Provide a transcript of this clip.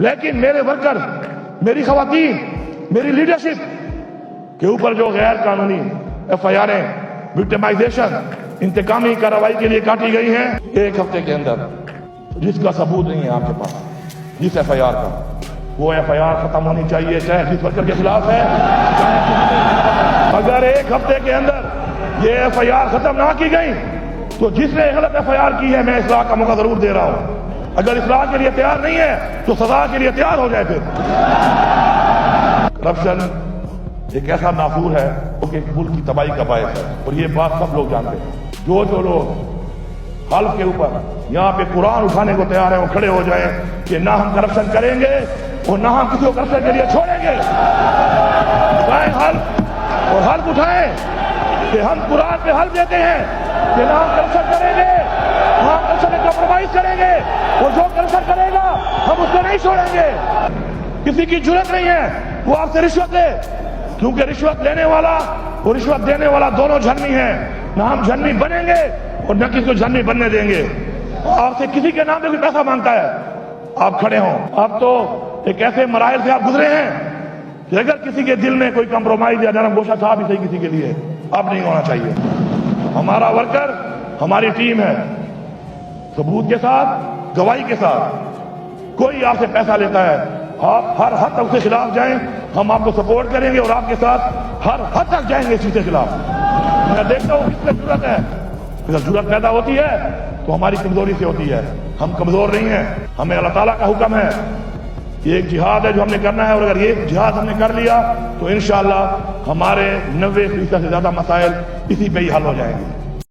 لیکن میرے ورکر، میری خواتین، میری لیڈرشپ کے اوپر جو غیر قانونی FIR-یں، وکٹمائزیشن، انتقامی کارروائی کے لیے کاٹی گئی ہیں، 1 ہفتے کے اندر جس کا ثبوت نہیں ہے آپ کے پاس، جس FIR کا، وہ FIR ختم ہونی چاہیے، چاہے جس ورکر کے خلاف ہے، اگر 1 ہفتے کے اندر یہ FIR ختم نہ کی گئی تو جس نے غلط FIR کی ہے میں اصلاح کا موقع ضرور دے رہا ہوں۔ اگر اصلاح کے لیے تیار نہیں ہے تو سزا کے لیے تیار ہو جائے۔ پھر کرپشن ایک ایسا نافور ہے کہ ملک کی تباہی کا باعث ہے، اور یہ بات سب لوگ جانتے ہیں۔ جو لوگ حلف کے اوپر یہاں پہ قرآن اٹھانے کو تیار ہیں، وہ کھڑے ہو جائیں کہ نہ ہم کرپشن کریں گے اور نہ ہم کسی کو کرپشن کے لیے چھوڑیں گے۔ اٹھائیں حلف، اور حلف اٹھائیں کہ ہم قرآن پہ حلف دیتے ہیں کہ نہ ہم کرپشن کریں گے، نہ ہم کرپشن میں کمپرومائز کریں گے، اور جو کرپشن کرے گا ہم اس کو نہیں چھوڑیں گے۔ کسی کی جرات نہیں ہے وہ آپ سے رشوت لے، کیونکہ رشوت لینے والا اور رشوت دینے والا دونوں جھنمی ہیں۔ نہ ہم جھنمی بنیں گے اور نہ کسی کو جھنمی بننے دیں گے۔ آپ سے کسی کے نام پہ کوئی پیسہ مانگتا ہے، آپ کھڑے ہوں۔ آپ تو ایک ایسے مراحل سے آپ گزرے ہیں کہ اگر کسی کے دل میں کوئی کمپرومائز یا نرم گوشہ تھا بھی صحیح کسی کے لیے، اب نہیں ہونا چاہیے۔ ہمارا ورکر، ہماری ٹیم ہے، ثبوت کے ساتھ، گواہی کے ساتھ۔ کوئی آپ سے پیسہ لیتا ہے، آپ ہر حد تک اس کے خلاف جائیں، ہم آپ کو سپورٹ کریں گے اور آپ کے ساتھ ہر حد تک جائیں گے اس چیز کے خلاف۔ میں دیکھتا ہوں کس میں ضرورت ہے، اگر ضرورت پیدا ہوتی ہے تو ہماری کمزوری سے ہوتی ہے۔ ہم کمزور نہیں ہیں، ہمیں اللہ تعالیٰ کا حکم ہے، یہ ایک جہاد ہے جو ہم نے کرنا ہے، اور اگر یہ جہاد ہم نے کر لیا تو انشاءاللہ ہمارے 90% سے زیادہ مسائل اسی پہ ہی حل ہو جائیں گے۔